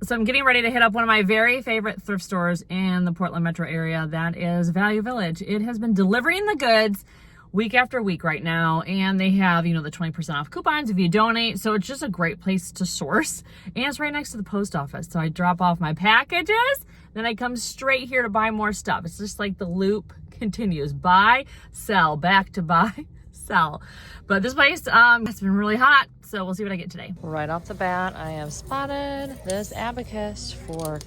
So I'm getting ready to hit up one of my very favorite thrift stores in the Portland metro area. That is Value Village. It has been delivering the goods week after week right now. And they have, the 20% off coupons if you donate. So it's just a great place to source. And it's right next to the post office. So I drop off my packages, then I come straight here to buy more stuff. It's just like the loop continues. Buy, sell, back to buy, sell. But this place, it's been really hot. So we'll see what I get today. Right off the bat, I have spotted this abacus for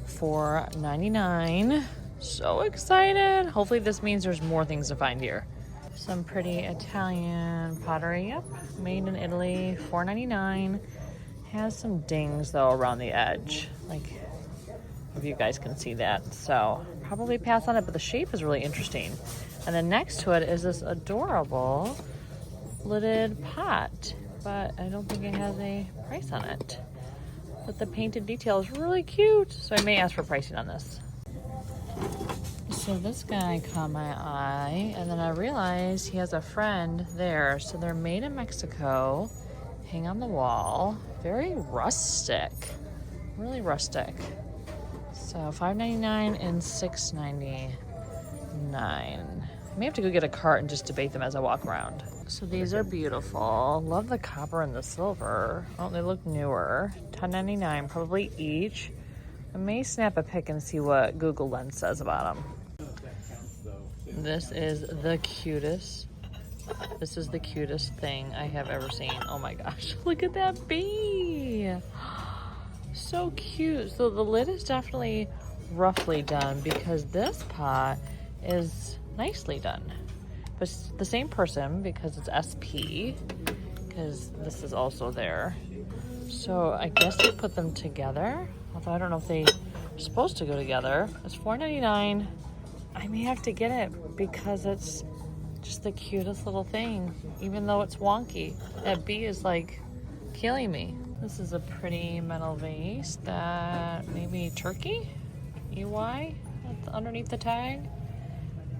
$4.99. So excited. Hopefully this means there's more things to find here. Some pretty Italian pottery. Yep, made in Italy, $4.99. Has some dings though around the edge. Like, if you guys can see that. So probably pass on it, but the shape is really interesting. And then next to it is this adorable lidded pot, but I don't think it has a price on it. But the painted detail is really cute, so I may ask for pricing on this. So this guy caught my eye, and then I realized he has a friend there. So they're made in Mexico, hang on the wall. Very rustic, really rustic. So $5.99 and $6.99. I may have to go get a cart and just debate them as I walk around. So these are beautiful. Love the copper and the silver. Oh, they look newer. $10.99 probably each. I may snap a pic and see what Google Lens says about them. This is the cutest. This is the cutest thing I have ever seen. Oh my gosh, look at that bee. So cute. So the lid is definitely roughly done because this pot is nicely done. But it's the same person because it's SP, because this is also there. So I guess they put them together, although I don't know if they're supposed to go together. It's $4.99. I may have to get it because it's just the cutest little thing, even though it's wonky. That bee is like killing me. This is a pretty metal vase that maybe Turkey, EY, underneath the tag.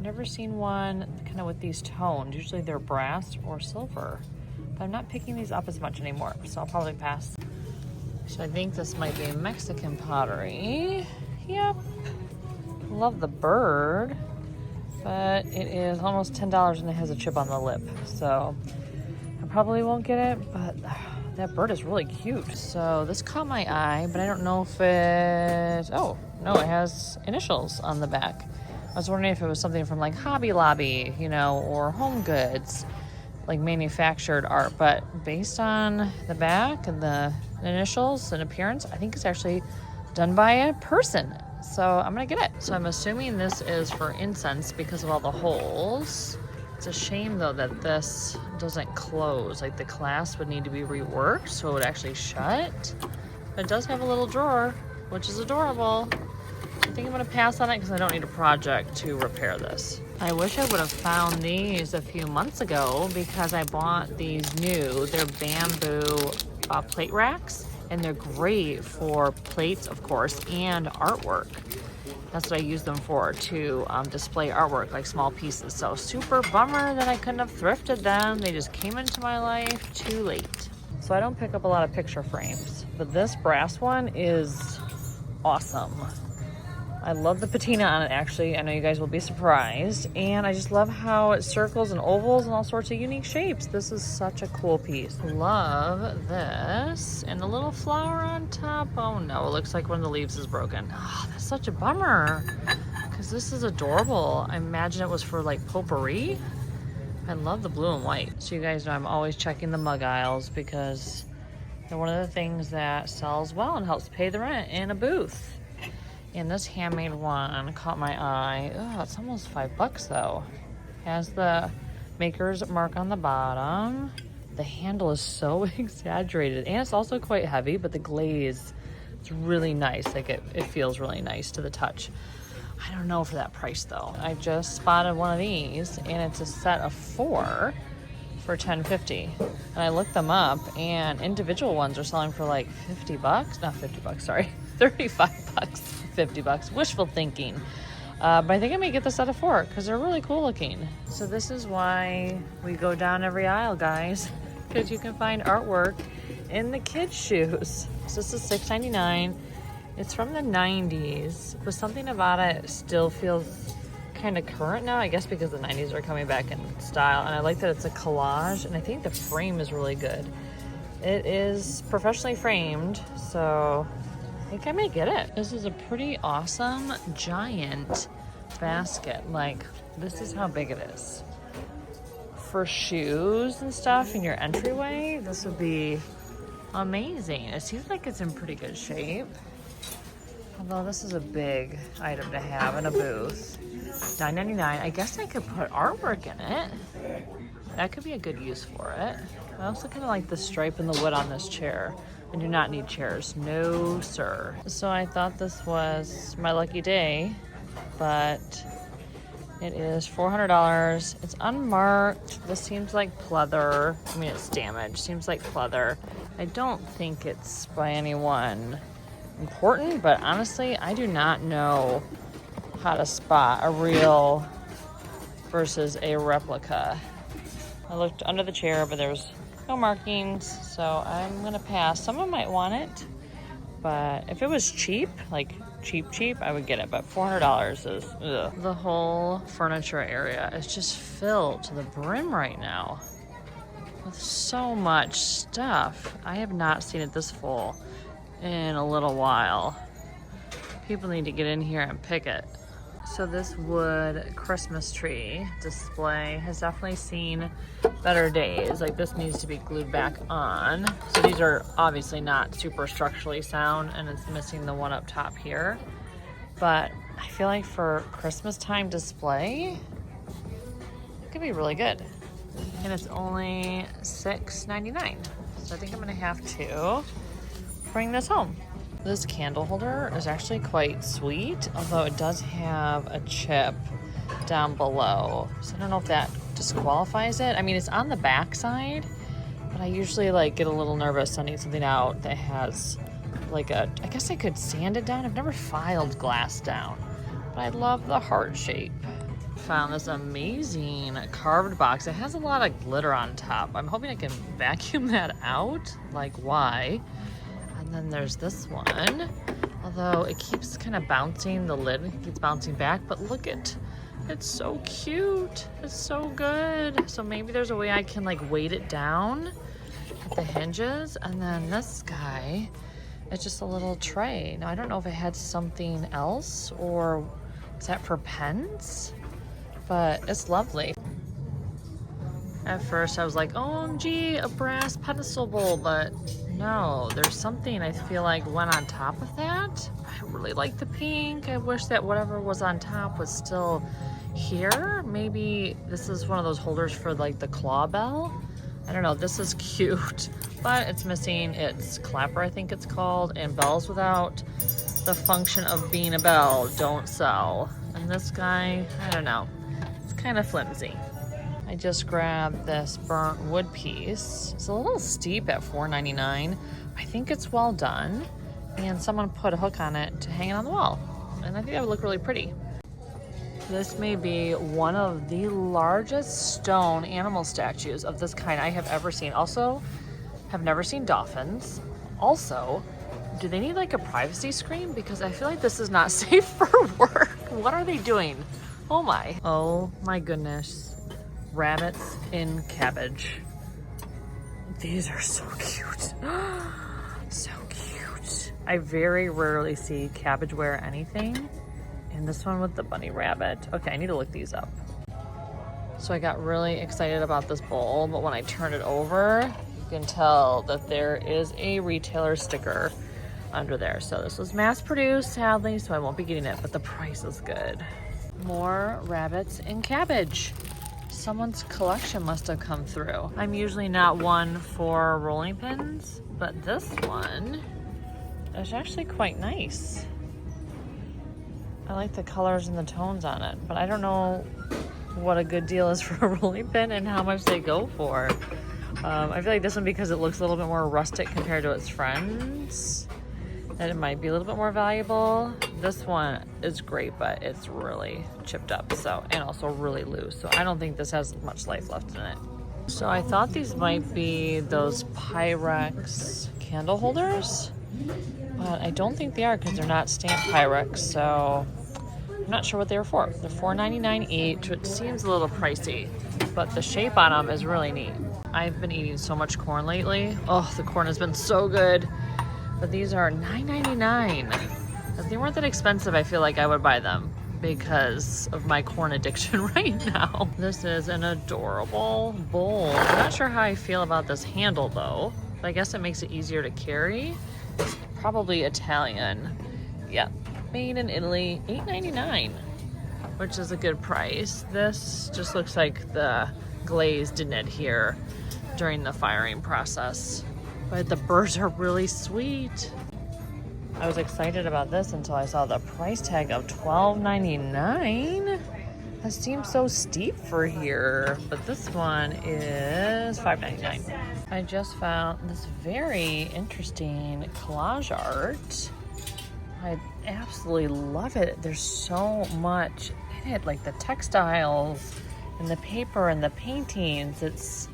Never seen one kind of with these tones. Usually they're brass or silver, but I'm not picking these up as much anymore, so I'll probably pass. So I think this might be Mexican pottery. Yep. Love the bird, but it is almost $10 and it has a chip on the lip, so I probably won't get it, but that bird is really cute. So this caught my eye, but I don't know if it, oh no, it has initials on the back. I was wondering if it was something from like Hobby Lobby, or Home Goods, like manufactured art. But based on the back and the initials and appearance, I think it's actually done by a person. So I'm gonna get it. So I'm assuming this is for incense because of all the holes. It's a shame though that this doesn't close. Like the clasp would need to be reworked so it would actually shut. But it does have a little drawer, which is adorable. I think I'm gonna pass on it because I don't need a project to repair this. I wish I would have found these a few months ago because I bought these new. They're bamboo plate racks, and they're great for plates, of course, and artwork. That's what I use them for, to display artwork, like small pieces. So super bummer that I couldn't have thrifted them. They just came into my life too late. So I don't pick up a lot of picture frames, but this brass one is awesome. I love the patina on it, actually. I know you guys will be surprised. And I just love how it circles and ovals and all sorts of unique shapes. This is such a cool piece. Love this. And the little flower on top. Oh no, it looks like one of the leaves is broken. Oh, that's such a bummer. Because this is adorable. I imagine it was for like potpourri. I love the blue and white. So you guys know I'm always checking the mug aisles because they're one of the things that sells well and helps pay the rent in a booth. And this handmade one caught my eye. Oh, it's almost $5 though. Has the maker's mark on the bottom. The handle is so exaggerated, and it's also quite heavy, but the glaze, it's really nice. Like it feels really nice to the touch. I don't know for that price though. I just spotted one of these, and it's a set of 4 for $10.50. And I looked them up, and individual ones are selling for like $50. Not $50, sorry, $35. $50. Wishful thinking. But I think I may get the set of 4 because they're really cool looking. So this is why we go down every aisle, guys, because you can find artwork in the kids' shoes. So this is $6.99. It's from the 90s, but something about it still feels kind of current now, I guess because the 90s are coming back in style. And I like that it's a collage, and I think the frame is really good. It is professionally framed, so I think I may get it. This is a pretty awesome giant basket. Like, this is how big it is. For shoes and stuff in your entryway, this would be amazing. It seems like it's in pretty good shape. Although this is a big item to have in a booth. $9.99. I guess I could put artwork in it. That could be a good use for it. I also kind of like the stripe and the wood on this chair. I do not need chairs. No, sir. So I thought this was my lucky day, but it is $400. It's unmarked. This seems like pleather. I mean, it's damaged. Seems like pleather. I don't think it's by anyone important, but honestly, I do not know how to spot a real versus a replica. I looked under the chair, but there's no markings, so I'm gonna pass. Someone might want it, but if it was cheap, like cheap, I would get it, but $400 is, ugh. The whole furniture area is just filled to the brim right now with so much stuff. I have not seen it this full in a little while. People need to get in here and pick it. So this wood Christmas tree display has definitely seen better days. Like, this needs to be glued back on. So these are obviously not super structurally sound, and it's missing the one up top here. But I feel like for Christmas time display, it could be really good. And it's only $6.99. So I think I'm gonna have to bring this home. This candle holder is actually quite sweet, although it does have a chip down below. So I don't know if that disqualifies it. I mean, it's on the back side, but I usually like get a little nervous sending something out that has like a, I guess I could sand it down. I've never filed glass down, but I love the heart shape. Found this amazing carved box. It has a lot of glitter on top. I'm hoping I can vacuum that out. Like, why? And then there's this one, although it keeps kind of bouncing, the lid keeps bouncing back, but look at, it's so cute. It's so good. So maybe there's a way I can like weight it down at the hinges. And then this guy, it's just a little tray. Now I don't know if it had something else or is that for pens, but it's lovely. At first I was like, OMG, a brass pedestal bowl, but no, there's something I feel like went on top of that. I really like the pink. I wish that whatever was on top was still here. Maybe this is one of those holders for like the claw bell. I don't know, this is cute, but it's missing its clapper, I think it's called, and bells without the function of being a bell don't sell. And this guy, I don't know, it's kind of flimsy. I just grabbed this burnt wood piece. It's a little steep at $4.99. I think it's well done. And someone put a hook on it to hang it on the wall. And I think that would look really pretty. This may be one of the largest stone animal statues of this kind I have ever seen. Also, have never seen dolphins. Also, do they need like a privacy screen? Because I feel like this is not safe for work. What are they doing? Oh my goodness. Rabbits in cabbage. These are so cute. So cute. I very rarely see cabbage wear anything. And this one with the bunny rabbit. Okay, I need to look these up. So I got really excited about this bowl, but when I turn it over, you can tell that there is a retailer sticker under there. So this was mass produced, sadly, so I won't be getting it, but the price is good. More rabbits in cabbage. Someone's collection must have come through. I'm usually not one for rolling pins, but this one is actually quite nice. I like the colors and the tones on it, but I don't know what a good deal is for a rolling pin and how much they go for. I feel like this one, because it looks a little bit more rustic compared to its friends, that it might be a little bit more valuable. This one is great, but it's really chipped up, so, and also really loose. So I don't think this has much life left in it. So I thought these might be those Pyrex candle holders. but I don't think they are because they're not stamped Pyrex, so I'm not sure what they were for. They're $4.99 each, which seems a little pricey, but the shape on them is really neat. I've been eating so much corn lately. Oh, the corn has been so good. But these are $9.99. If they weren't that expensive, I feel like I would buy them because of my corn addiction right now. This is an adorable bowl. I'm not sure how I feel about this handle though, but I guess it makes it easier to carry. It's probably Italian. Yeah, made in Italy, $8.99, which is a good price. This just looks like the glaze didn't adhere during the firing process. But the burrs are really sweet. I was excited about this until I saw the price tag of $12.99. That seems so steep for here, but this one is $5.99. I just found this very interesting collage art. I absolutely love it. There's so much in it, like the textiles and the paper and the paintings. It's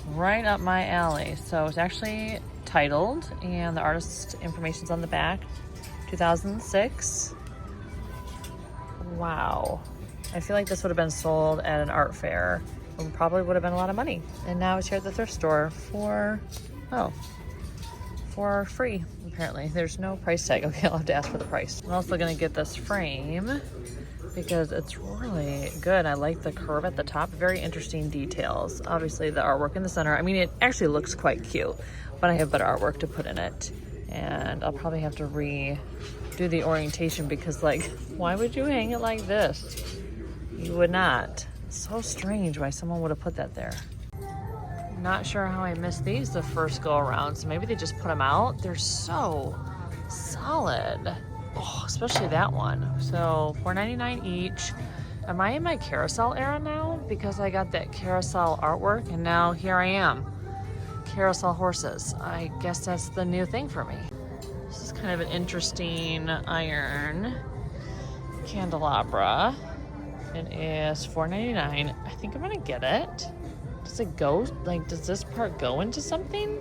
right up my alley. So it's actually titled, and the artist's information's on the back. 2006. Wow. I feel like this would have been sold at an art fair and probably would have been a lot of money. And now it's here at the thrift store for free, apparently. There's no price tag. Okay, I'll have to ask for the price. I'm also gonna get this frame because it's really good. I like the curve at the top. Very interesting details. Obviously the artwork in the center. I mean, it actually looks quite cute, but I have better artwork to put in it. And I'll probably have to redo the orientation because, like, why would you hang it like this? You would not. So strange why someone would have put that there. Not sure how I missed these the first go around, so maybe they just put them out. They're so solid. Oh, especially that one. So $4.99 each. Am I in my carousel era now? Because I got that carousel artwork and now here I am. Carousel horses. I guess that's the new thing for me. This is kind of an interesting iron candelabra. It is $4.99. I think I'm gonna get it. Does it go, like, does this part go into something?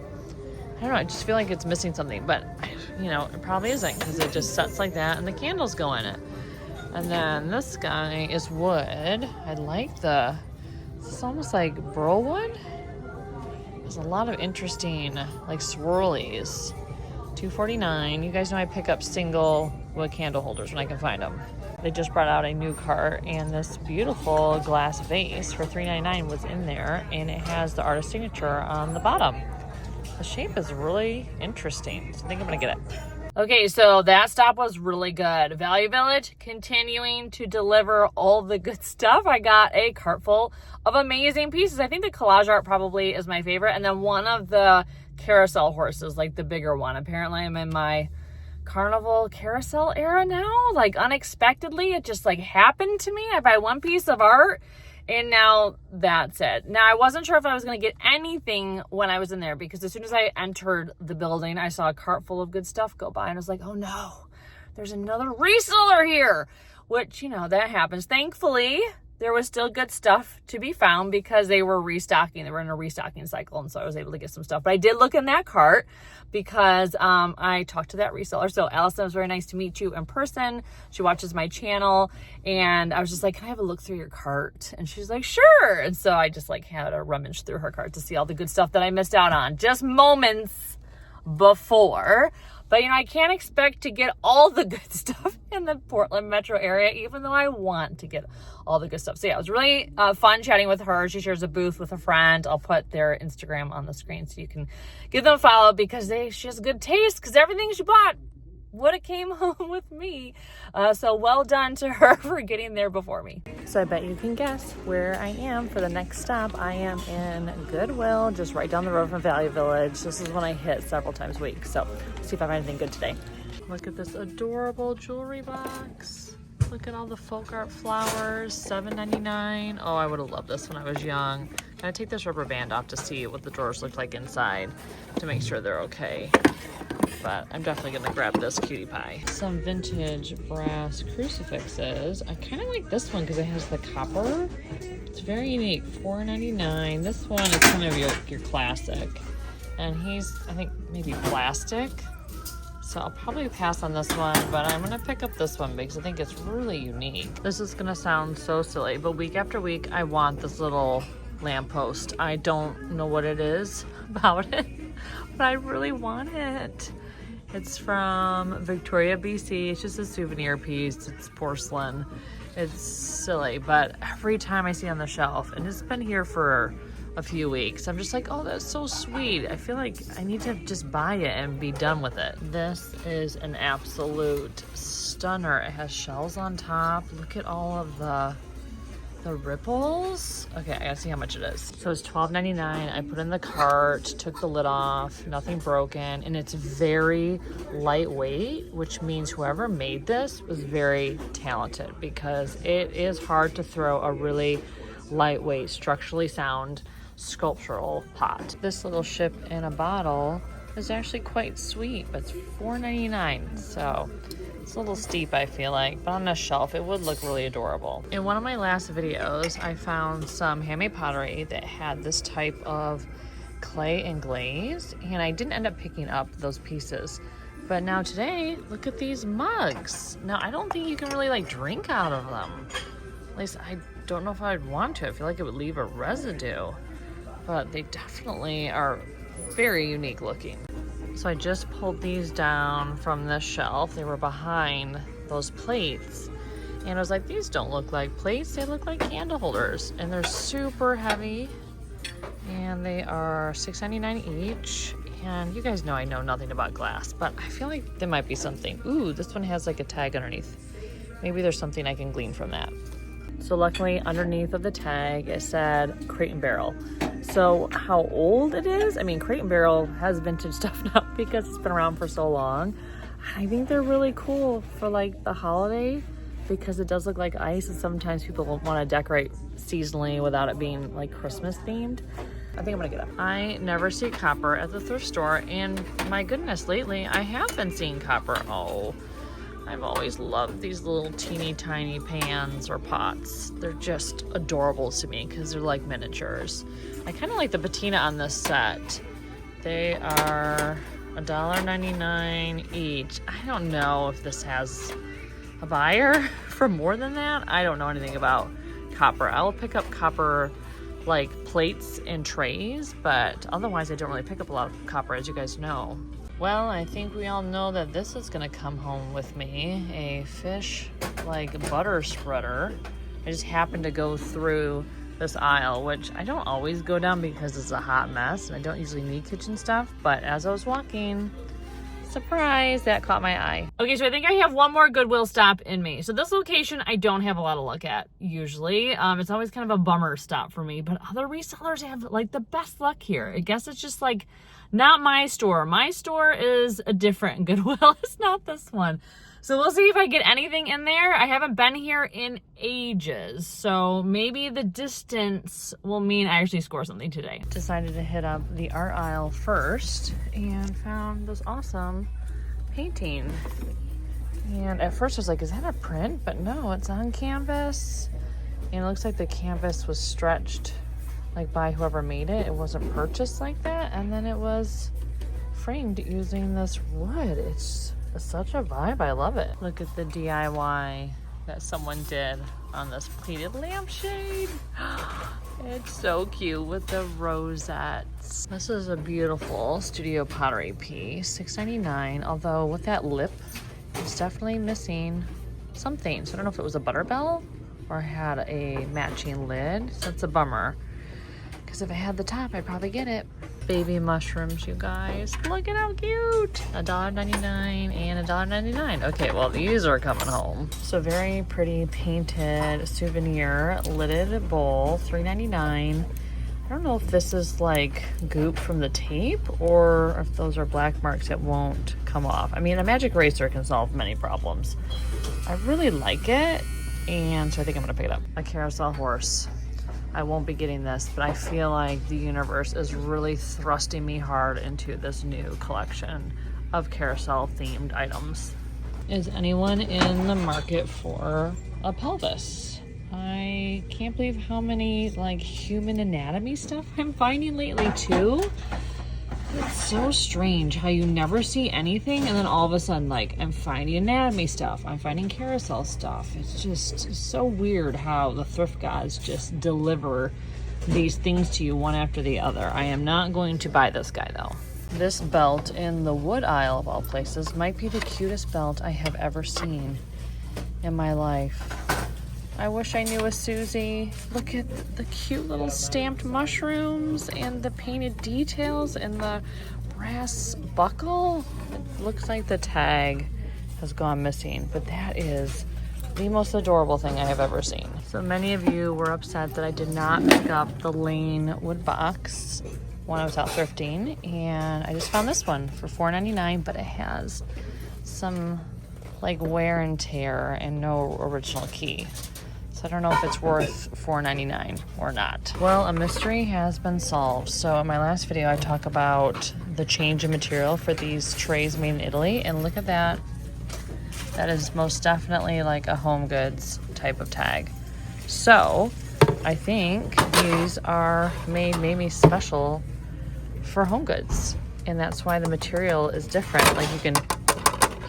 I don't know, I just feel like it's missing something, but you know, it probably isn't because it just sets like that and the candles go in it. And then this guy is wood. I like it's almost like burl wood. There's a lot of interesting, like, swirlies. $2.49. You guys know I pick up single wood candle holders when I can find them. They just brought out a new cart, and this beautiful glass vase for $3.99 was in there, and it has the artist signature on the bottom. The shape is really interesting, so I think I'm gonna get it. Okay, so that stop was really good. Value Village continuing to deliver all the good stuff. I got a cart full of amazing pieces. I think the collage art probably is my favorite, and then one of the carousel horses, like the bigger one. Apparently I'm in my carnival carousel era now. Like, unexpectedly, it just like happened to me. I buy one piece of art and now that's it. Now, I wasn't sure if I was going to get anything when I was in there because as soon as I entered the building, I saw a cart full of good stuff go by and I was like, oh no, there's another reseller here, which, you know, that happens. Thankfully, there was still good stuff to be found because they were restocking. They were in a restocking cycle, and so I was able to get some stuff. But I did look in that cart because I talked to that reseller. So Allison, it was very nice to meet you in person. She watches my channel, and I was just like, can I have a look through your cart? And she's like, sure. And so I just like had a rummage through her cart to see all the good stuff that I missed out on just moments before. But, you know, I can't expect to get all the good stuff in the Portland metro area, even though I want to get all the good stuff. So, yeah, it was really fun chatting with her. She shares a booth with a friend. I'll put their Instagram on the screen so you can give them a follow because she has good taste because everything she bought would have came home with me. So well done to her for getting there before me. So I bet you can guess where I am for the next stop. I am in Goodwill, just right down the road from Value Village. This is one I hit several times a week. So let's see if I find anything good today. Look at this adorable jewelry box. Look at all the folk art flowers, $7.99. Oh, I would have loved this when I was young. Gotta take this rubber band off to see what the drawers look like inside to make sure they're okay. But I'm definitely gonna grab this cutie pie. Some vintage brass crucifixes. I kind of like this one because it has the copper. It's very unique, $4.99. This one is kind of your classic. And he's, I think, maybe plastic. So I'll probably pass on this one, but I'm gonna pick up this one because I think it's really unique. This is gonna sound so silly, but week after week, I want this little lamppost. I don't know what it is about it, but I really want it. It's from Victoria, BC. It's just a souvenir piece. It's porcelain. It's silly, but every time I see it on the shelf, and it's been here for a few weeks, I'm just like, oh, that's so sweet. I feel like I need to just buy it and be done with it. This is an absolute stunner. It has shells on top. Look at all of the ripples. Okay, I gotta see how much it is. So it's $12.99. I put in the cart, took the lid off, nothing broken, and it's very lightweight, which means whoever made this was very talented because it is hard to throw a really lightweight, structurally sound sculptural pot. This little ship in a bottle is actually quite sweet, but it's $4.99, so it's a little steep, I feel like, but on a shelf it would look really adorable. In one of my last videos, I found some handmade pottery that had this type of clay and glaze, and I didn't end up picking up those pieces. But now today, look at these mugs. Now, I don't think you can really like drink out of them. At least I don't know if I'd want to. I feel like it would leave a residue, but they definitely are very unique looking. So I just pulled these down from this shelf. They were behind those plates. And I was like, these don't look like plates. They look like candle holders. And they're super heavy. And they are $6.99 each. And you guys know I know nothing about glass, but I feel like there might be something. Ooh, this one has like a tag underneath. Maybe there's something I can glean from that. So luckily underneath of the tag, it said Crate and Barrel. So how old it is? I mean, Crate and Barrel has vintage stuff now because it's been around for so long. I think they're really cool for like the holiday because it does look like ice, and sometimes people want to decorate seasonally without it being like Christmas themed. I think I'm gonna get up. I never see copper at the thrift store, and my goodness, lately I have been seeing copper. Oh, I've always loved these little teeny tiny pans or pots. They're just adorable to me because they're like miniatures. I kind of like the patina on this set. They are $1.99 each. I don't know if this has a buyer for more than that. I don't know anything about copper. I will pick up copper like plates and trays, but otherwise I don't really pick up a lot of copper, as you guys know. Well, I think we all know that this is gonna come home with me, a fish like butter spreader. I just happened to go through this aisle, which I don't always go down because it's a hot mess and I don't usually need kitchen stuff, but as I was walking, surprise, that caught my eye. Okay, so I think I have one more Goodwill stop in me. So this location I don't have a lot of luck at usually. It's always kind of a bummer stop for me, but other resellers have like the best luck here. I guess it's just like not my store. My store is a different Goodwill. It's not this one. So we'll see if I get anything in there. I haven't been here in ages, so maybe the distance will mean I actually score something today. Decided to hit up the art aisle first and found this awesome painting. And at first I was like, is that a print? But no, it's on canvas. And it looks like the canvas was stretched like by whoever made it. It wasn't purchased like that. And then it was framed using this wood. It's such a vibe. I love it. Look at the DIY that someone did on this pleated lampshade. It's so cute with the rosettes. This is a beautiful studio pottery piece, $6.99. Although with that lip, it's definitely missing something. So I don't know if it was a butter bell or had a matching lid. So it's a bummer. Because if I had the top, I'd probably get it. Baby mushrooms, you guys. Look at how cute. $1.99 and $1.99. Okay, well, these are coming home. So very pretty painted souvenir lidded bowl, $3.99. I don't know if this is like goop from the tape or if those are black marks that won't come off. I mean, a magic eraser can solve many problems. I really like it, and so I think I'm gonna pick it up. A carousel horse. I won't be getting this, but I feel like the universe is really thrusting me hard into this new collection of carousel themed items. Is anyone in the market for a pelvis? I can't believe how many like human anatomy stuff I'm finding lately too. It's so strange how you never see anything and then all of a sudden, like, I'm finding anatomy stuff, I'm finding carousel stuff. It's just so weird how the thrift gods just deliver these things to you one after the other. I am not going to buy this guy though. This belt in the wood aisle of all places might be the cutest belt I have ever seen in my life. I wish I knew a Susie. Look at the cute little stamped mushrooms and the painted details and the brass buckle. It looks like the tag has gone missing, but that is the most adorable thing I have ever seen. So many of you were upset that I did not pick up the Lane wood box when I was out thrifting, and I just found this one for $4.99, but it has some like wear and tear and no original key. So I don't know if it's worth $4.99 or not. Well, a mystery has been solved. So in my last video, I talk about the change in material for these trays made in Italy, and look at that. That is most definitely like a home goods type of tag. So I think these are made maybe special for home goods, and that's why the material is different. Like, you can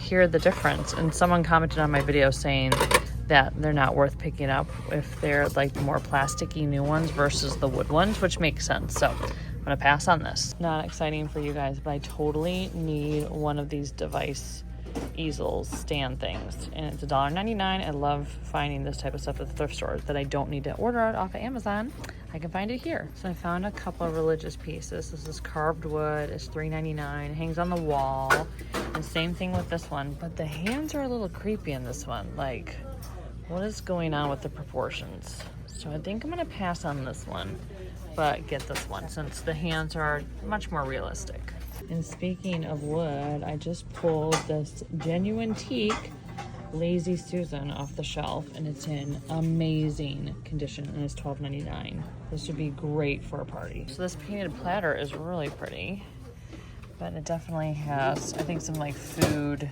hear the difference. And someone commented on my video saying that they're not worth picking up if they're like the more plasticky new ones versus the wood ones, which makes sense. So I'm gonna pass on this. Not exciting for you guys, but I totally need one of these device easels stand things, and it's $1.99. I love finding this type of stuff at the thrift stores that I don't need to order it off of Amazon. I can find it here. So I found a couple of religious pieces. This is carved wood. It's $3.99. It hangs on the wall. And same thing with this one, but the hands are a little creepy in this one. Like, what is going on with the proportions? So I think I'm gonna pass on this one, but get this one since the hands are much more realistic. And speaking of wood, I just pulled this genuine teak Lazy Susan off the shelf, and it's in amazing condition, and it's $12.99. This would be great for a party. So this painted platter is really pretty, but it definitely has, I think, some like food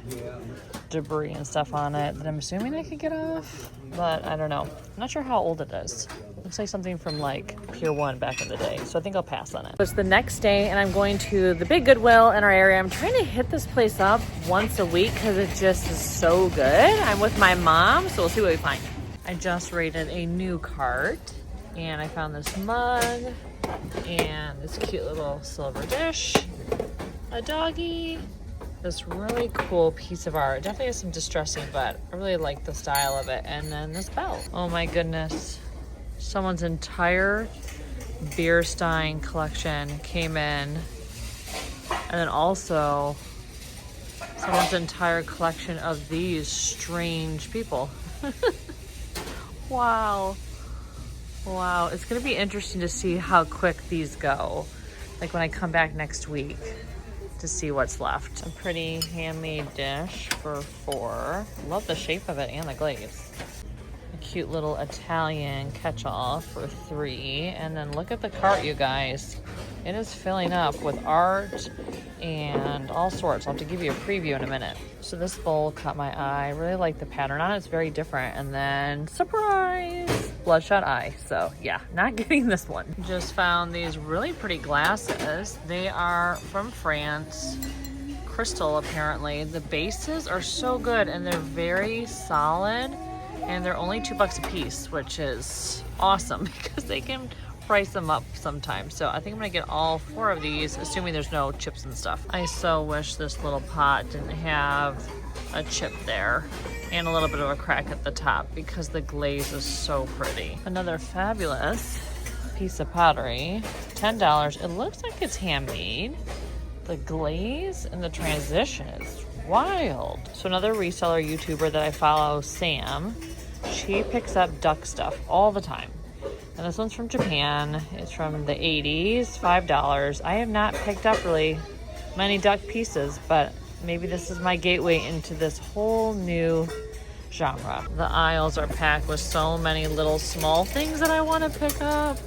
debris and stuff on it that I'm assuming I could get off, but I don't know. I'm not sure how old it is. Looks like something from like Pier 1 back in the day, so I think I'll pass on it. It's the next day, and I'm going to the big Goodwill in our area. I'm trying to hit this place up once a week because it just is so good. I'm with my mom, so we'll see what we find. I just raided a new cart, and I found this mug and this cute little silver dish, a doggy, this really cool piece of art. It definitely has some distressing, but I really like the style of it. And then this belt. Oh my goodness. Someone's entire beer stein collection came in. And then also someone's entire collection of these strange people. Wow. Wow. It's going to be interesting to see how quick these go. Like when I come back next week to see what's left. A pretty handmade dish for $4. Love the shape of it and the glaze. A cute little Italian catch-all for $3. And then look at the cart, you guys. It is filling up with art and all sorts. I'll have to give you a preview in a minute. So this bowl caught my eye. I really like the pattern on it. It's very different. And then, surprise, bloodshot eye. So yeah, not getting this one. Just found these really pretty glasses. They are from France. Crystal, apparently. The bases are so good, and they're very solid. And they're only $2 a piece, which is awesome because they can price them up sometimes. So I think I'm gonna get all 4 of these, assuming there's no chips and stuff. I so wish this little pot didn't have a chip there and a little bit of a crack at the top because the glaze is so pretty. Another fabulous piece of pottery, $10. It looks like it's handmade. The glaze and the transition is wild. So another reseller YouTuber that I follow, Sam, she picks up duck stuff all the time. And this one's from Japan. It's from the 80s, $5. I have not picked up really many duck pieces, but maybe this is my gateway into this whole new genre. The aisles are packed with so many little small things that I want to pick up.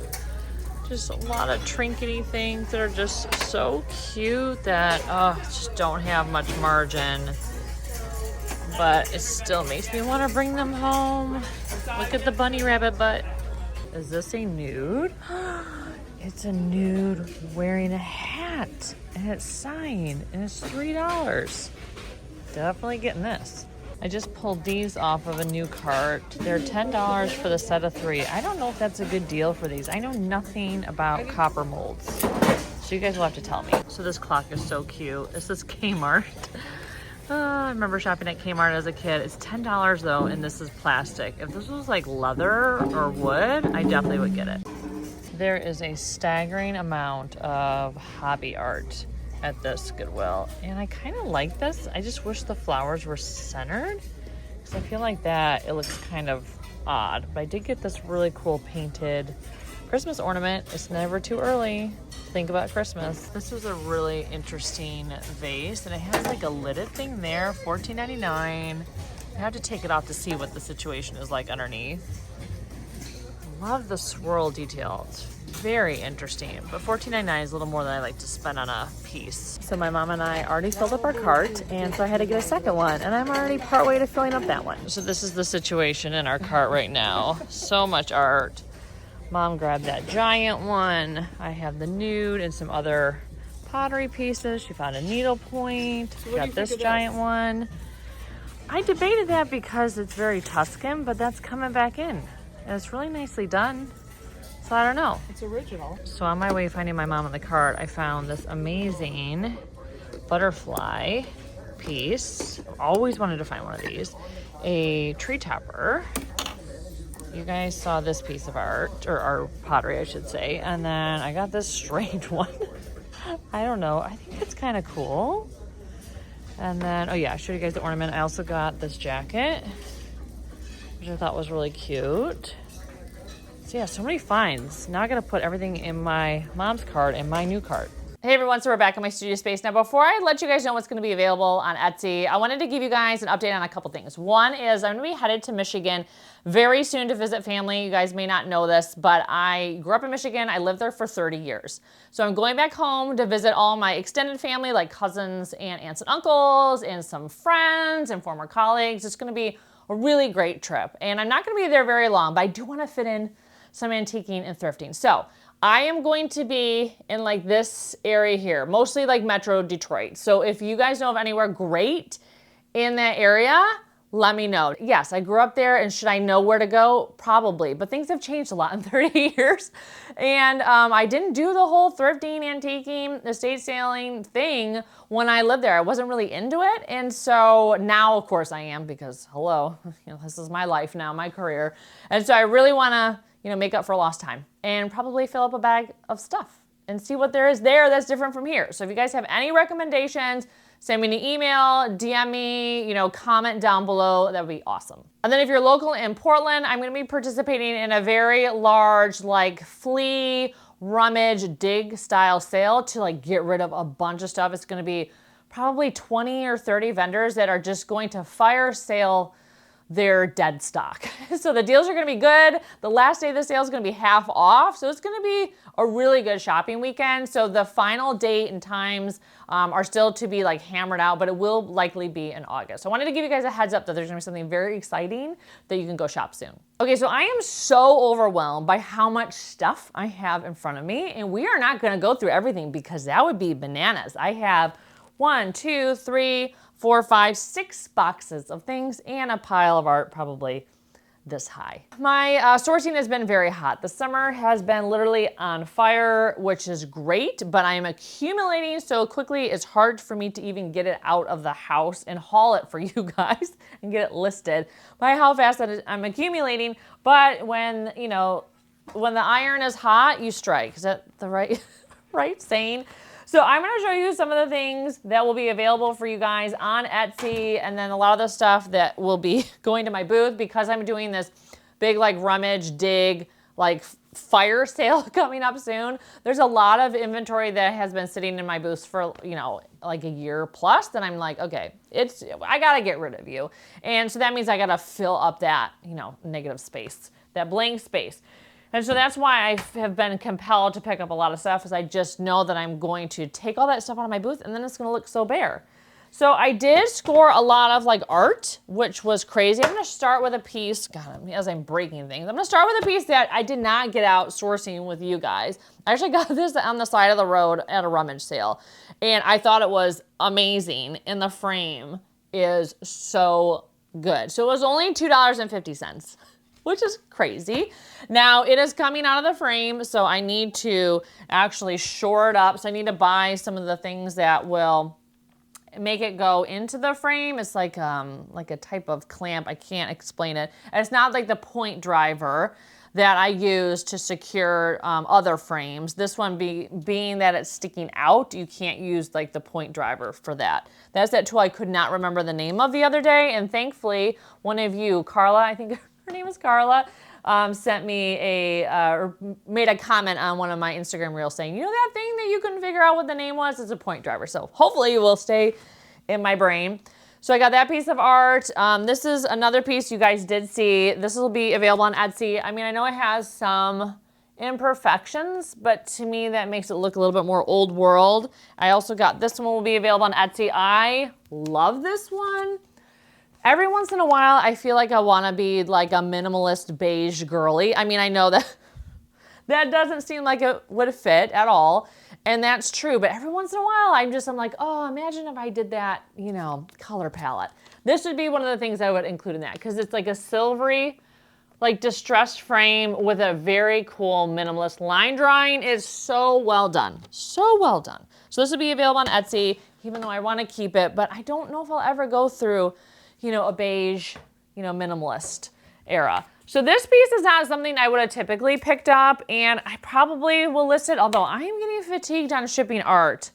Just a lot of trinkety things that are just so cute that just don't have much margin. But it still makes me want to bring them home. Look at the bunny rabbit butt. Is this a nude? It's a nude wearing a hat. that. And it's signed and it's $3. Definitely getting this. I just pulled these off of a new cart. They're $10 for the set of 3. I don't know if that's a good deal for these. I know nothing about copper molds, so you guys will have to tell me. So this clock is so cute. This is Kmart. I remember shopping at Kmart as a kid. It's $10 though, and this is plastic. If this was like leather or wood, I definitely would get it. There is a staggering amount of hobby art at this Goodwill, and I kind of like this. I just wish the flowers were centered, because I feel like that it looks kind of odd. But I did get this really cool painted Christmas ornament. It's never too early to think about Christmas. This was a really interesting vase, and it has like a lidded thing there, $14.99. I have to take it off to see what the situation is like underneath. Love the swirl detail. It's very interesting, but $14.99 is a little more than I like to spend on a piece. So my mom and I already filled up our cart, and so I had to get a second one, and I'm already partway to filling up that one. So this is the situation in our cart right now. So much art. Mom grabbed that giant one. I have the nude and some other pottery pieces. She found a needlepoint. So got this giant one. I debated that because it's very Tuscan, but that's coming back in. And it's really nicely done. So I don't know. It's original. So on my way finding my mom in the cart, I found this amazing butterfly piece. Always wanted to find one of these. A tree topper. You guys saw this piece of art, or our pottery, I should say. And then I got this strange one. I don't know. I think it's kind of cool. And then, oh yeah, I showed you guys the ornament. I also got this jacket, which I thought was really cute. So yeah, so many finds. Now I gotta put everything in my mom's cart and my new cart. Hey everyone, so we're back in my studio space. Now before I let you guys know what's gonna be available on Etsy, I wanted to give you guys an update on a couple things. One is I'm gonna be headed to Michigan very soon to visit family. You guys may not know this, but I grew up in Michigan. I lived there for 30 years. So I'm going back home to visit all my extended family, like cousins and aunts and uncles and some friends and former colleagues. It's gonna be a really great trip. And I'm not gonna be there very long, but I do wanna fit in some antiquing and thrifting. So I am going to be in like this area here, mostly like Metro Detroit. So if you guys know of anywhere great in that area, let me know. Yes, I grew up there, and should I know where to go? Probably, but things have changed a lot in 30 years. And I didn't do the whole thrifting, antiquing, estate sailing thing when I lived there. I wasn't really into it. And so now, of course, I am, because hello, this is my life now, my career. And so I really wanna, make up for lost time and probably fill up a bag of stuff and see what there is there that's different from here. So if you guys have any recommendations, send me an email, DM me, comment down below. That would be awesome. And then if you're local in Portland, I'm gonna be participating in a very large, like flea, rummage, dig style sale to get rid of a bunch of stuff. It's gonna be probably 20 or 30 vendors that are just going to fire sale their dead stock. So the deals are gonna be good. The last day of the sale is gonna be half off. So it's gonna be a really good shopping weekend. So the final date and times are still to be hammered out, but it will likely be in August. So I wanted to give you guys a heads up that there's gonna be something very exciting that you can go shop soon. Okay, so I am so overwhelmed by how much stuff I have in front of me, and we are not gonna go through everything because that would be bananas. I have 1, 2, 3, 4, 5, 6 boxes of things and a pile of art probably this high. My sourcing has been very hot. The summer has been literally on fire, which is great, but I am accumulating so quickly it's hard for me to even get it out of the house and haul it for you guys and get it listed by how fast I'm accumulating. But when, when the iron is hot, you strike. Is that the right saying? So I'm gonna show you some of the things that will be available for you guys on Etsy, and then a lot of the stuff that will be going to my booth because I'm doing this big rummage, dig, fire sale coming up soon. There's a lot of inventory that has been sitting in my booth for, a year plus. Then I'm like, okay, I gotta get rid of you. And so that means I gotta fill up that, negative space, that blank space. And so that's why I have been compelled to pick up a lot of stuff, is I just know that I'm going to take all that stuff out of my booth and then it's gonna look so bare. So I did score a lot of like art, which was crazy. I'm gonna start with a piece, God, as I'm breaking things, I'm gonna start with a piece that I did not get out sourcing with you guys. I actually got this on the side of the road at a rummage sale, and I thought it was amazing, and the frame is so good. So it was only $2.50, which is crazy. Now it is coming out of the frame, so I need to actually shore it up. So I need to buy some of the things that will make it go into the frame. It's like a type of clamp. I can't explain it. And it's not like the point driver that I use to secure other frames. This one being that it's sticking out, you can't use like the point driver for that. That's that tool I could not remember the name of the other day. And thankfully, one of you, Carla, I think her name is Carla, sent me or made a comment on one of my Instagram reels saying, you know that thing that you couldn't figure out what the name was? It's a point driver. So hopefully it will stay in my brain. So I got that piece of art. This is another piece you guys did see. This will be available on Etsy. I mean, I know it has some imperfections, but to me that makes it look a little bit more old world. I also got this one will be available on Etsy. I love this one. Every once in a while, I feel like I want to be like a minimalist beige girly. I mean, I know that that doesn't seem like it would fit at all, and that's true. But every once in a while, I'm like, oh, imagine if I did that, you know, color palette. This would be one of the things I would include in that because it's like a silvery, like distressed frame with a very cool minimalist line drawing. Is so well done, so well done. So this would be available on Etsy, even though I want to keep it, but I don't know if I'll ever go through, you know, a beige, you know, minimalist era. So this piece is not something I would have typically picked up, and I probably will list it, although I am getting fatigued on shipping art.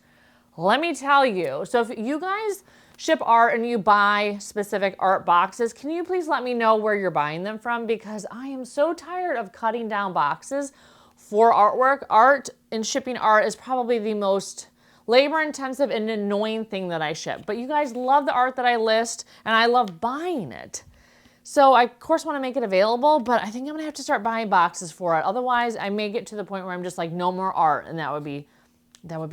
Let me tell you. So if you guys ship art and you buy specific art boxes, can you please let me know where you're buying them from? Because I am so tired of cutting down boxes for artwork. Art and shipping art is probably the most labor-intensive and annoying thing that I ship. But you guys love the art that I list, and I love buying it. So I, of course, want to make it available, but I think I'm going to have to start buying boxes for it. Otherwise, I may get to the point where I'm just like, no more art, and that would be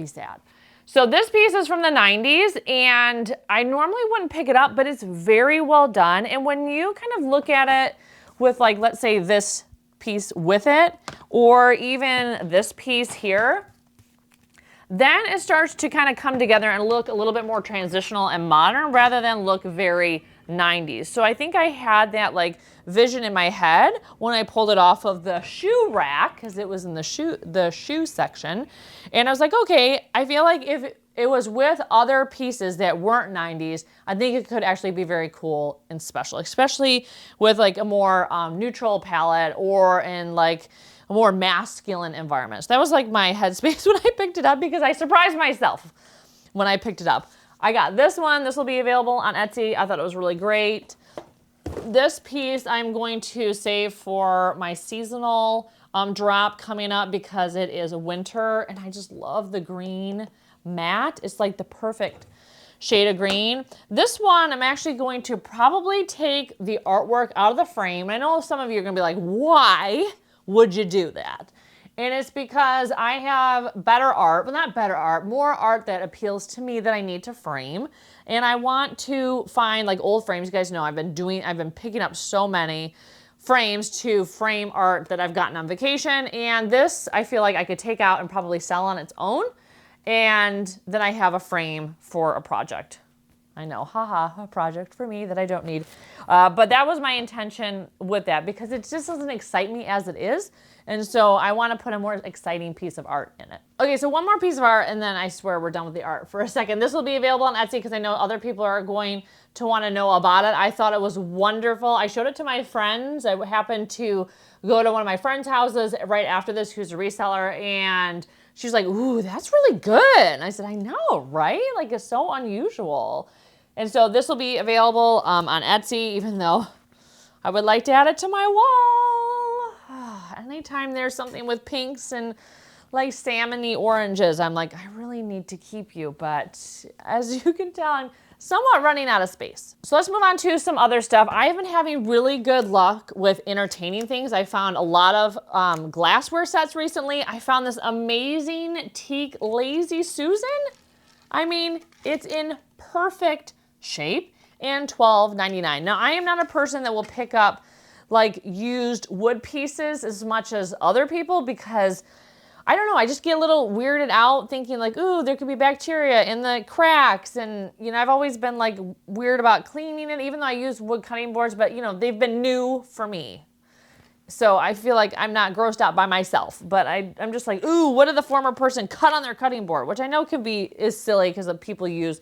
sad. So this piece is from the 90s, and I normally wouldn't pick it up, but it's very well done. And when you kind of look at it with, like, let's say this piece with it, or even this piece here, then it starts to kind of come together and look a little bit more transitional and modern rather than look very 90s. So I think I had that like vision in my head when I pulled it off of the shoe rack, because it was in the shoe section. And I was like, okay, I feel like if it was with other pieces that weren't 90s, I think it could actually be very cool and special, especially with like a more neutral palette or in like a more masculine environment. So that was like my headspace when I picked it up, because I surprised myself when I picked it up. I got this one. This will be available on Etsy. I thought it was really great. This piece I'm going to save for my seasonal drop coming up because it is winter, and I just love the green matte. It's like the perfect shade of green. This one, I'm actually going to probably take the artwork out of the frame. I know some of you are going to be like, why would you do that? And it's because I have better art, well, not better art, more art that appeals to me that I need to frame. And I want to find like old frames. You guys know I've been picking up so many frames to frame art that I've gotten on vacation. And this, I feel like I could take out and probably sell on its own. And then I have a frame for a project. I know, haha, a project for me that I don't need. But that was my intention with that, because it just doesn't excite me as it is. And so I want to put a more exciting piece of art in it. Okay, so one more piece of art, and then I swear we're done with the art for a second. This will be available on Etsy because I know other people are going to want to know about it. I thought it was wonderful. I showed it to my friends. I happened to go to one of my friends' houses right after this, who's a reseller, and she's like, ooh, that's really good. And I said, I know, right? Like, it's so unusual. And so this will be available on Etsy, even though I would like to add it to my wall. Anytime there's something with pinks and like salmon-y oranges, I'm like, I really need to keep you. But as you can tell, I'm somewhat running out of space. So let's move on to some other stuff. I have been having really good luck with entertaining things. I found a lot of glassware sets recently. I found this amazing teak Lazy Susan. I mean, it's in perfect shape, and $12.99. Now, I am not a person that will pick up like used wood pieces as much as other people because I don't know, I just get a little weirded out thinking like, ooh, there could be bacteria in the cracks. And, you know, I've always been like weird about cleaning it, even though I use wood cutting boards, but you know, they've been new for me. So I feel like I'm not grossed out by myself, but I'm just like, ooh, what did the former person cut on their cutting board? Which I know is silly because people use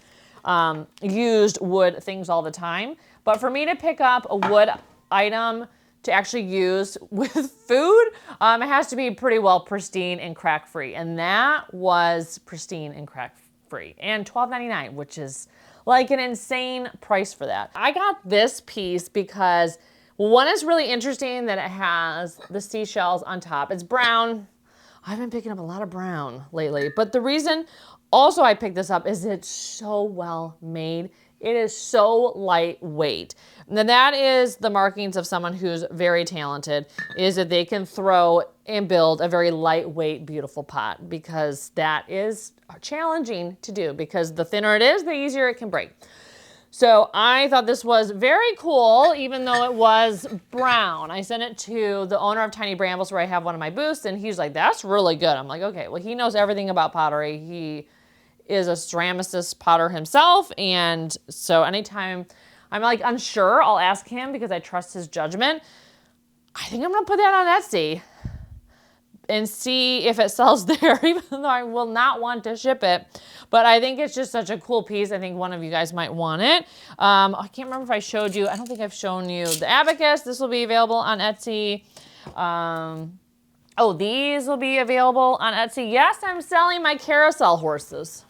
used wood things all the time. But for me to pick up a wood item to actually use with food, it has to be pretty well pristine and crack free. And that was pristine and crack free. And $12.99, which is like an insane price for that. I got this piece because one is really interesting that it has the seashells on top. It's brown. I've been picking up a lot of brown lately, but the reason also I picked this up is it's so well made. It is so lightweight. Now that is the markings of someone who's very talented, is that they can throw and build a very lightweight, beautiful pot, because that is challenging to do because the thinner it is, the easier it can break. So I thought this was very cool, even though it was brown. I sent it to the owner of Tiny Brambles where I have one of my booths, and he's like, that's really good. I'm like, okay, well, he knows everything about pottery. He is a ceramicist potter himself, and so anytime I'm like unsure, I'll ask him because I trust his judgment. I think I'm gonna put that on Etsy and see if it sells there, even though I will not want to ship it. But I think it's just such a cool piece. I think one of you guys might want it. I can't remember if I showed you. I don't think I've shown you the abacus. This will be available on Etsy. Oh, these will be available on Etsy. Yes, I'm selling my carousel horses.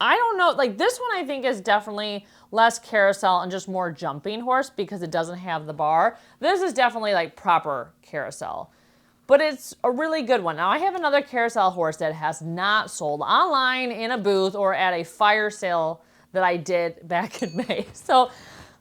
I don't know, like this one I think is definitely less carousel and just more jumping horse because it doesn't have the bar. This is definitely like proper carousel, but it's a really good one. Now I have another carousel horse that has not sold online in a booth or at a fire sale that I did back in May. So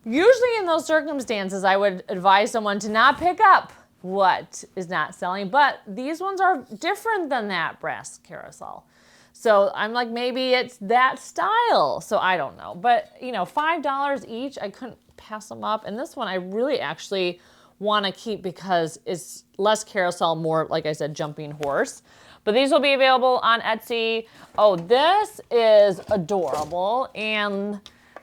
usually in those circumstances, I would advise someone to not pick up what is not selling, but these ones are different than that brass carousel. So I'm like, maybe it's that style. So I don't know. But, you know, $5 each, I couldn't pass them up. And this one I really actually want to keep because it's less carousel, more, like I said, jumping horse. But these will be available on Etsy. Oh, this is adorable. And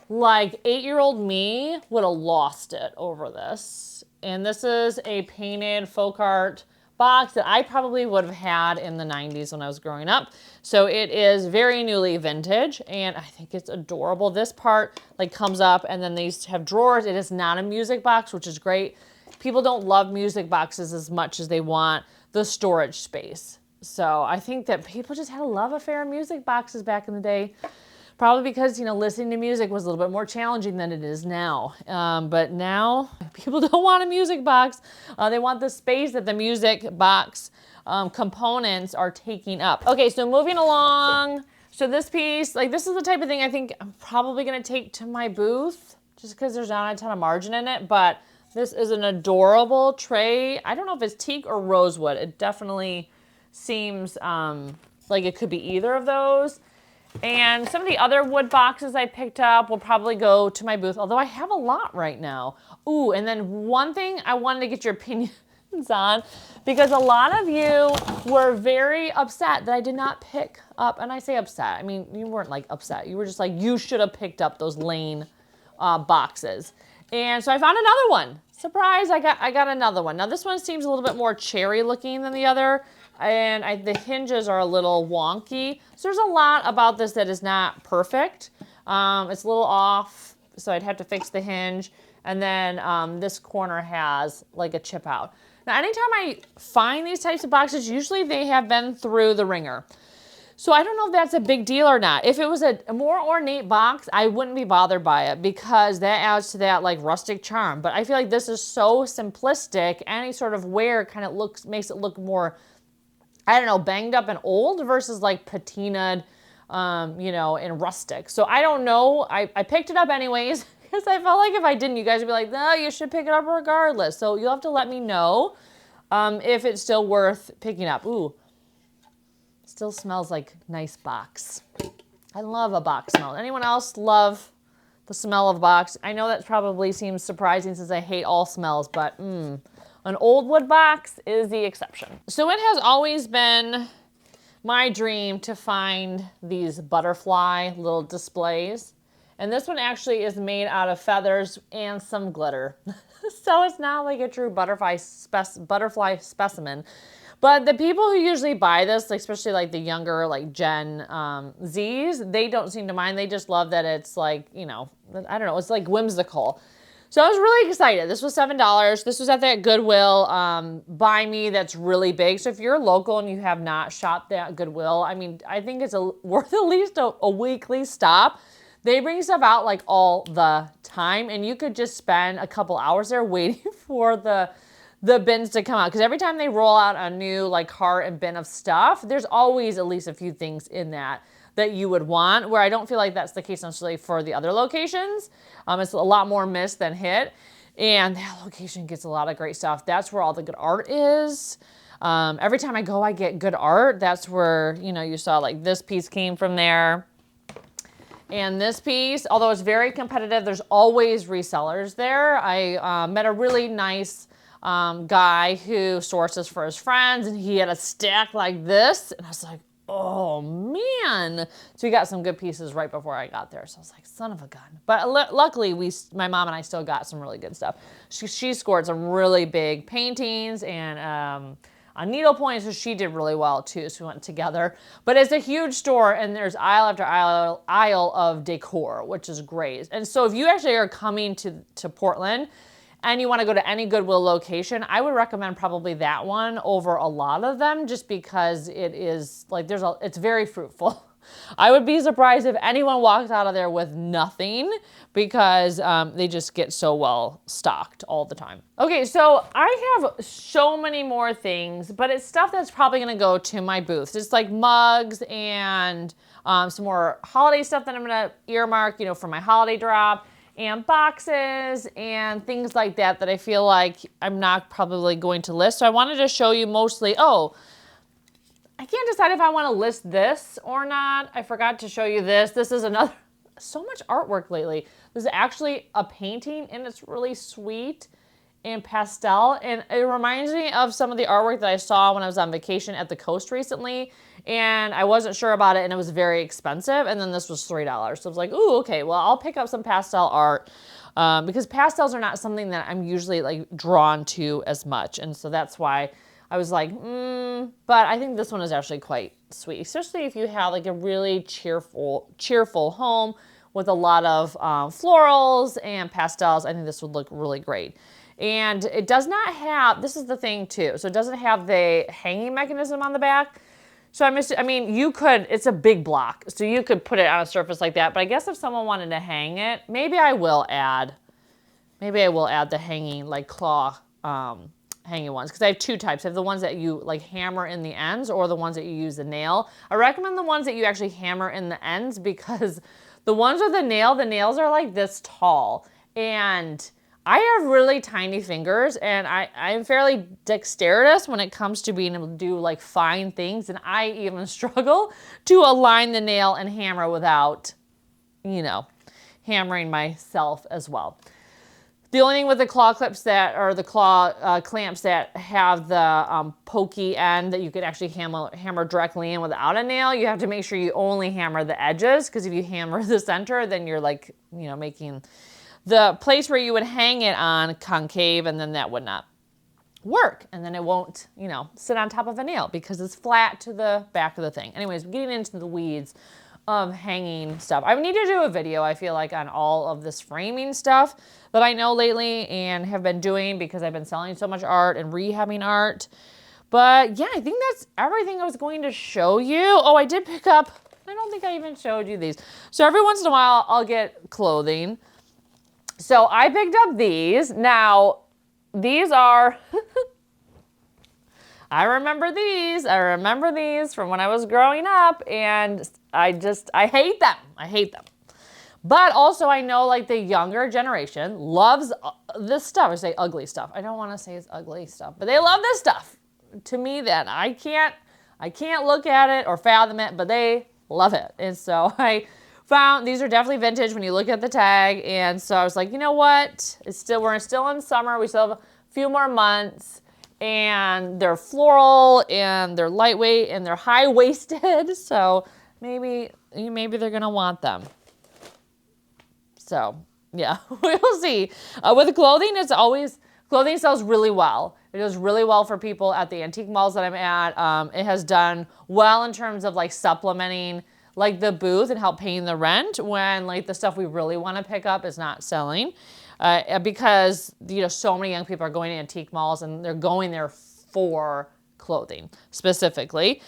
like 8-year-old me would have lost it over this. And this is a painted folk art box that I probably would have had in the 90s when I was growing up. So it is very newly vintage and I think it's adorable. This part like comes up and then these have drawers. It is not a music box, which is great. People don't love music boxes as much as they want the storage space. So I think that people just had a love affair of music boxes back in the day. Probably because, you know, listening to music was a little bit more challenging than it is now. But now people don't want a music box. They want the space that the music box components are taking up. Okay, so moving along. So this piece, like this is the type of thing I think I'm probably gonna take to my booth just because there's not a ton of margin in it, but this is an adorable tray. I don't know if it's teak or rosewood. It definitely seems like it could be either of those. And some of the other wood boxes I picked up will probably go to my booth, although I have a lot right now. Ooh, and then one thing I wanted to get your opinions on, because a lot of you were very upset that I did not pick up, and I say upset, I mean, you weren't like upset. You were just like, you should have picked up those Lane boxes. And so I found another one. Surprise, I got another one. Now this one seems a little bit more cherry looking than the other. And the hinges are a little wonky. So there's a lot about this that is not perfect. It's a little off, so I'd have to fix the hinge. And then this corner has like a chip out. Now, anytime I find these types of boxes, usually they have been through the ringer. So I don't know if that's a big deal or not. If it was a more ornate box, I wouldn't be bothered by it because that adds to that like rustic charm. But I feel like this is so simplistic. Any sort of wear kind of makes it look more, I don't know, banged up and old versus like patinaed, you know, and rustic. So I don't know. I picked it up anyways because I felt like if I didn't, you guys would be like, no, you should pick it up regardless. So you'll have to let me know if it's still worth picking up. Ooh, still smells like nice box. I love a box smell. Anyone else love the smell of a box? I know that probably seems surprising since I hate all smells, but an old wood box is the exception. So it has always been my dream to find these butterfly little displays. And this one actually is made out of feathers and some glitter. So it's not like a true butterfly specimen. But the people who usually buy this, especially like the younger, like Gen Zs, they don't seem to mind. They just love that it's like, you know, I don't know, it's like whimsical. So I was really excited. This was $7. This was at that Goodwill by me that's really big. So if you're local and you have not shopped at Goodwill, I mean, I think it's worth at least a weekly stop. They bring stuff out like all the time, and you could just spend a couple hours there waiting for the bins to come out. Because every time they roll out a new like cart and bin of stuff, there's always at least a few things in that you would want, where I don't feel like that's the case necessarily for the other locations. It's a lot more miss than hit. And that location gets a lot of great stuff. That's where all the good art is. Every time I go, I get good art. That's where, you know, you saw like this piece came from there. And this piece, although it's very competitive, there's always resellers there. I met a really nice guy who sources for his friends, and he had a stack like this. And I was like, oh man. So we got some good pieces right before I got there. So I was like, son of a gun. But luckily, my mom and I still got some really good stuff. She scored some really big paintings and on needlepoint, so she did really well too, so we went together. But it's a huge store, and there's aisle after aisle of decor, which is great. And so if you actually are coming to Portland and you want to go to any Goodwill location, I would recommend probably that one over a lot of them, just because it is like it's very fruitful. I would be surprised if anyone walks out of there with nothing, because they just get so well stocked all the time. Okay, so I have so many more things, but it's stuff that's probably gonna go to my booth. It's like mugs and some more holiday stuff that I'm gonna earmark, you know, for my holiday drop, and boxes and things like that I feel like I'm not probably going to list. So I wanted to show you mostly, I can't decide if I want to list this or not. I forgot to show you this. This is another, so much artwork lately. This is actually a painting, and it's really sweet and pastel. And it reminds me of some of the artwork that I saw when I was on vacation at the coast recently. And I wasn't sure about it, and it was very expensive. And then this was $3. So I was like, ooh, okay, well, I'll pick up some pastel art. Because pastels are not something that I'm usually like drawn to as much. And so that's why I was like, but I think this one is actually quite sweet, especially if you have like a really cheerful home with a lot of florals and pastels. I think this would look really great. And it does not have, this is the thing too, so it doesn't have the hanging mechanism on the back. So I mean, you could, it's a big block, so you could put it on a surface like that, but I guess if someone wanted to hang it, maybe I will add the hanging, like claw, hanging ones, because I have two types. I have the ones that you like hammer in the ends, or the ones that you use the nail. I recommend the ones that you actually hammer in the ends, because the ones with the nails are like this tall, and I have really tiny fingers, and I'm fairly dexterous when it comes to being able to do like fine things, and I even struggle to align the nail and hammer without, you know, hammering myself as well. The only thing with the claw clips or the claw clamps that have the pokey end that you could actually hammer directly in without a nail, you have to make sure you only hammer the edges, because if you hammer the center, then you're like, you know, making the place where you would hang it on concave, and then that would not work. And then it won't, you know, sit on top of a nail because it's flat to the back of the thing. Anyways, getting into the weeds of hanging stuff. I need to do a video, I feel like, on all of this framing stuff that I know lately and have been doing, because I've been selling so much art and rehabbing art. But yeah, I think that's everything I was going to show you. Oh, I did pick up, I don't think I even showed you these. So every once in a while, I'll get clothing. So I picked up these. Now, these are, I remember these from when I was growing up, and I hate them. I hate them. But also I know like the younger generation loves this stuff. I say ugly stuff. I don't want to say it's ugly stuff, but they love this stuff. To me, then I can't look at it or fathom it, but they love it. And so I found these are definitely vintage when you look at the tag. And so I was like, you know what? We're still in summer. We still have a few more months. And they're floral and they're lightweight and they're high-waisted. So maybe they're gonna want them. So yeah, we'll see. With clothing, clothing sells really well. It does really well for people at the antique malls that I'm at. It has done well in terms of like supplementing like the booth and help paying the rent when like the stuff we really want to pick up is not selling. Because so many young people are going to antique malls and they're going there for clothing specifically.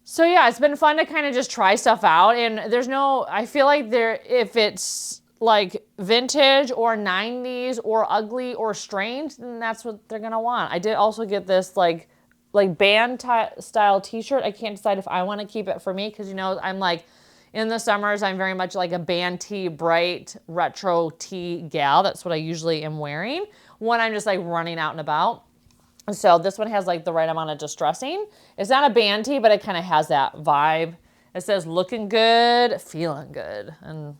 So yeah, it's been fun to kind of just try stuff out. And I feel like if it's like vintage or 90s or ugly or strange, then that's what they're gonna want. I did also get this like band style t-shirt. I can't decide if I want to keep it for me because I'm like, in the summers, I'm very much like a band tee, bright retro tee gal. That's what I usually am wearing when I'm just like running out and about. So this one has like the right amount of distressing. It's not a band tee, but it kind of has that vibe. It says looking good, feeling good. And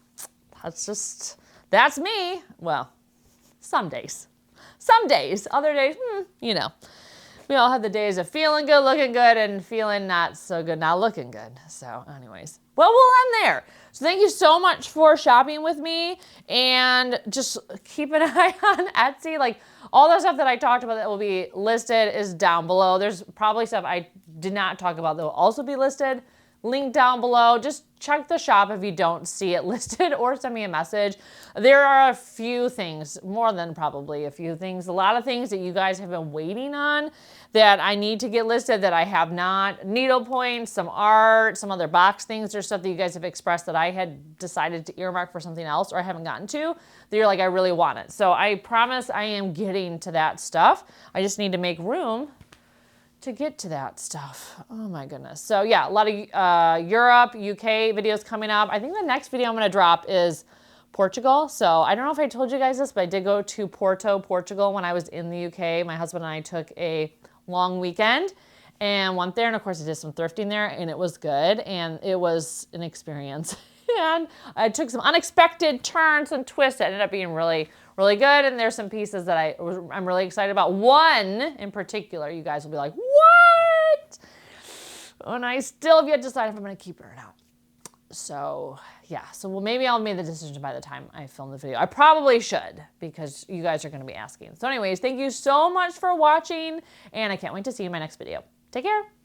that's me. Well, some days. Other days, we all have the days of feeling good, looking good, and feeling not so good, not looking good. So anyways, well, we'll end there. So thank you so much for shopping with me, and just keep an eye on Etsy. Like all the stuff that I talked about that will be listed is down below. There's probably stuff I did not talk about that will also be listed. Link down below. Just check the shop if you don't see it listed or send me a message. There are a few things, more than probably a few things, a lot of things that you guys have been waiting on that I need to get listed that I have not. Needle points, some art, some other box things. There's stuff that you guys have expressed that I had decided to earmark for something else or I haven't gotten to that you're like, I really want it. So I promise I am getting to that stuff. I just need to make room to get to that stuff. Oh my goodness. So yeah, a lot of Europe, UK videos coming up. I think the next video I'm gonna drop is Portugal. So I don't know if I told you guys this, but I did go to Porto, Portugal when I was in the UK. My husband and I took a long weekend and went there. And of course I did some thrifting there and it was good. And it was an experience. And I took some unexpected turns and twists. It ended up being really, really good. And there's some pieces that I'm really excited about. One in particular, you guys will be like, what? And I still have yet to decide if I'm going to keep it or not. So yeah, so maybe I'll make the decision by the time I film the video. I probably should because you guys are going to be asking. So anyways, thank you so much for watching and I can't wait to see you in my next video. Take care.